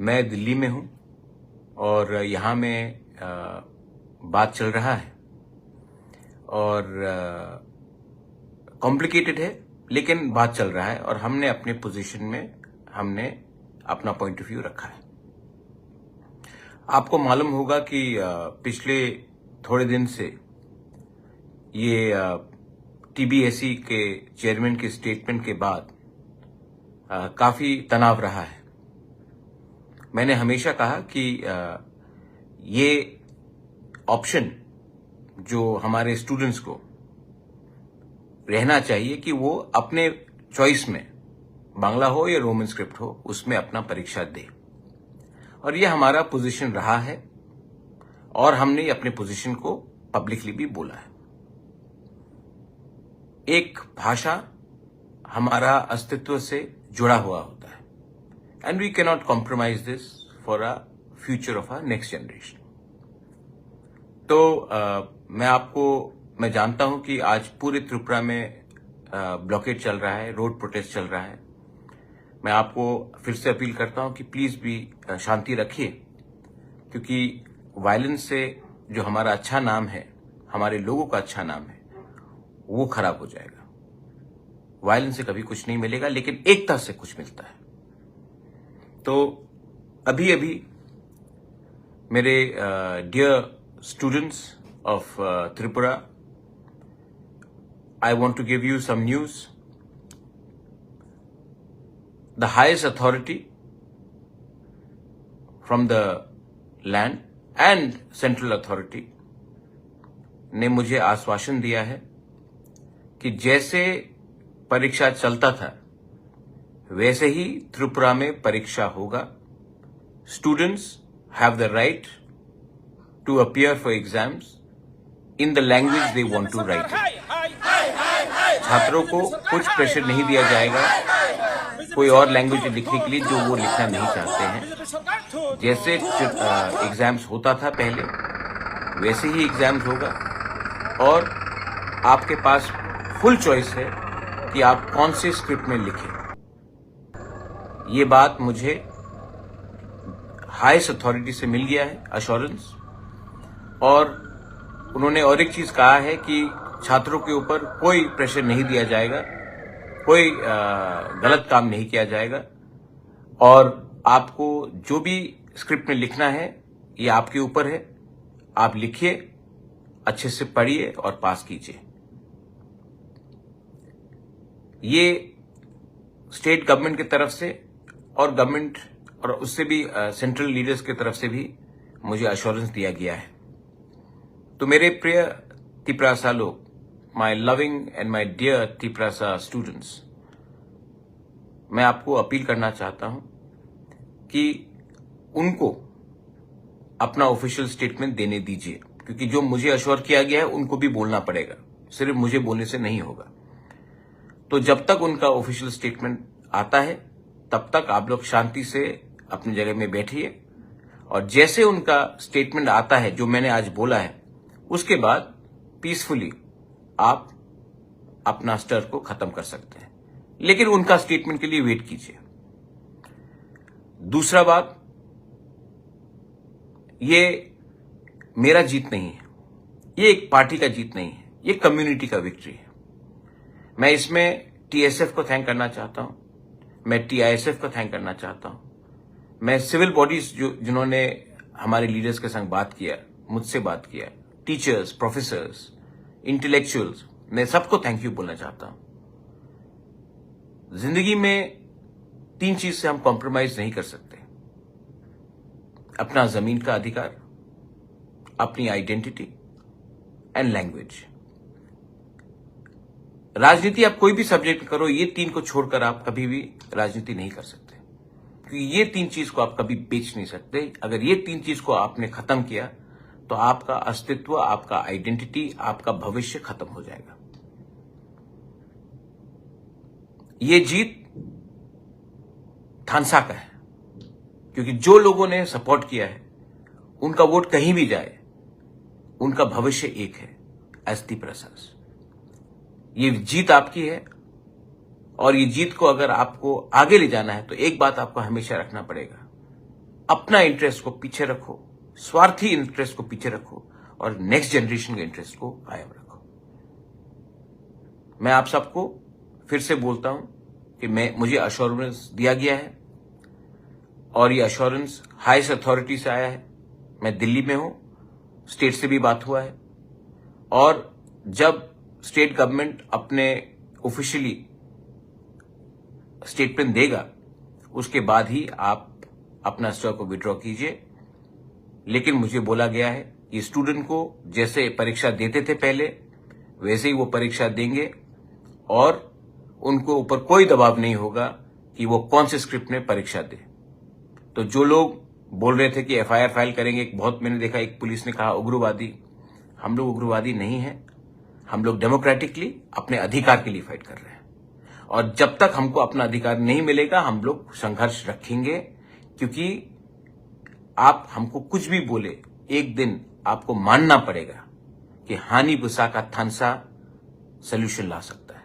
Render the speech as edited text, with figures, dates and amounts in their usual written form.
मैं दिल्ली में हूं और यहाँ में बात चल रहा है और कॉम्प्लिकेटेड है, लेकिन बात चल रहा है और हमने अपने पोजीशन में हमने अपना पॉइंट ऑफ व्यू रखा है। आपको मालूम होगा कि पिछले थोड़े दिन से ये टीबीएससी के चेयरमैन के स्टेटमेंट के बाद काफी तनाव रहा है। मैंने हमेशा कहा कि ये ऑप्शन जो हमारे स्टूडेंट्स को रहना चाहिए कि वो अपने चॉइस में, बांग्ला हो या रोमन स्क्रिप्ट हो, उसमें अपना परीक्षा दे, और ये हमारा पोजीशन रहा है और हमने अपने पोजीशन को पब्लिकली भी बोला है। एक भाषा हमारा अस्तित्व से जुड़ा हुआ होता है and we can not compromise this for a future of a next generation. तो मैं जानता हूं कि आज पूरे त्रिपुरा में ब्लॉकेड चल रहा है, रोड प्रोटेस्ट चल रहा है। मैं आपको फिर से अपील करता हूं कि प्लीज भी शांति रखिए, क्योंकि वायलेंस से जो हमारा अच्छा नाम है, हमारे लोगों का अच्छा नाम है, वो खराब हो जाएगा। वायलेंस से कभी कुछ नहीं मिलेगा, लेकिन एकता से कुछ मिलता है। तो अभी अभी मेरे dear students of Tripura, I want to give you some news. The highest authority from the land and central authority ने मुझे आश्वासन दिया है कि जैसे परीक्षा चलता था वैसे ही त्रिपुरा में परीक्षा होगा। Students have the right to appear for exams in the language they want to write it. छात्रों को कुछ प्रेशर नहीं दिया जाएगा कोई और लैंग्वेज लिखने के लिए जो वो लिखना नहीं चाहते हैं। जैसे एग्जाम्स होता था पहले, वैसे ही एग्जाम्स होगा और आपके पास फुल चॉइस है कि आप कौन से स्क्रिप्ट में लिखें। ये बात मुझे हाईएस्ट अथॉरिटी से मिल गया है, अश्योरेंस, और उन्होंने और एक चीज कहा है कि छात्रों के ऊपर कोई प्रेशर नहीं दिया जाएगा, कोई गलत काम नहीं किया जाएगा, और आपको जो भी स्क्रिप्ट में लिखना है ये आपके ऊपर है। आप लिखिए, अच्छे से पढ़िए और पास कीजिए। ये स्टेट गवर्नमेंट की तरफ से और गवर्नमेंट और उससे भी सेंट्रल लीडर्स की तरफ से भी मुझे अश्योरेंस दिया गया है। तो मेरे प्रिय तिपरासा लोग, my loving and my dear Tiprasa students, मैं आपको अपील करना चाहता हूं कि उनको अपना ऑफिशियल स्टेटमेंट देने दीजिए, क्योंकि जो मुझे अश्योर किया गया है उनको भी बोलना पड़ेगा, सिर्फ मुझे बोलने से नहीं होगा। तो जब तक उनका ऑफिशियल स्टेटमेंट आता है तब तक आप लोग शांति से अपनी जगह में बैठिए, और जैसे उनका स्टेटमेंट आता है जो मैंने आज बोला है, उसके बाद पीसफुली आप अपना स्टर को खत्म कर सकते हैं, लेकिन उनका स्टेटमेंट के लिए वेट कीजिए। दूसरा बात, ये मेरा जीत नहीं है, ये एक पार्टी का जीत नहीं है, ये कम्युनिटी का विक्ट्री है। मैं इसमें टीएसएफ को थैंक करना चाहता हूं, मैं टीआईएसएफ को थैंक करना चाहता हूं, मैं सिविल बॉडीज जिन्होंने हमारे लीडर्स के संग बात किया, मुझसे बात किया, टीचर्स, प्रोफेसर्स, इंटेलेक्चुअल्स, मैं सबको थैंक यू बोलना चाहता हूं। जिंदगी में 3 चीज से हम कॉम्प्रोमाइज नहीं कर सकते: अपना जमीन का अधिकार, अपनी आइडेंटिटी एंड लैंग्वेज। राजनीति आप कोई भी सब्जेक्ट करो, ये 3 को छोड़कर आप कभी भी राजनीति नहीं कर सकते, क्योंकि ये 3 चीज को आप कभी बेच नहीं सकते। अगर ये 3 चीज को आपने खत्म किया तो आपका अस्तित्व, आपका आइडेंटिटी, आपका भविष्य खत्म हो जाएगा। ये जीत थानसा का है, क्योंकि जो लोगों ने सपोर्ट किया है उनका वोट कहीं भी जाए, उनका भविष्य एक है, एस तिपरासास। ये जीत आपकी है, और ये जीत को अगर आपको आगे ले जाना है तो एक बात आपको हमेशा रखना पड़ेगा अपना इंटरेस्ट को पीछे रखो, स्वार्थी इंटरेस्ट को पीछे रखो और नेक्स्ट जनरेशन के इंटरेस्ट को कायम रखो। मैं आप सबको फिर से बोलता हूं कि मुझे अश्योरेंस दिया गया है और ये अश्योरेंस हाईएस्ट अथॉरिटी से आया है। मैं दिल्ली में हूं, स्टेट से भी बात हुआ है और जब स्टेट गवर्नमेंट अपने ऑफिशियली स्टेटमेंट देगा उसके बाद ही आप अपना स्टॉक को विड्रॉ कीजिए। लेकिन मुझे बोला गया है कि स्टूडेंट को जैसे परीक्षा देते थे पहले वैसे ही वो परीक्षा देंगे और उनको ऊपर कोई दबाव नहीं होगा कि वो कौन से स्क्रिप्ट में परीक्षा दे। तो जो लोग बोल रहे थे कि एफआईआर फाइल करेंगे, बहुत मैंने देखा एक पुलिस ने कहा उग्रवादी, हम लोग उग्रवादी नहीं हैं। हम लोग डेमोक्रेटिकली अपने अधिकार के लिए फाइट कर रहे हैं और जब तक हमको अपना अधिकार नहीं मिलेगा हम लोग संघर्ष रखेंगे, क्योंकि आप हमको कुछ भी बोले एक दिन आपको मानना पड़ेगा कि हानि बुसा का थानसा सोल्यूशन ला सकता है।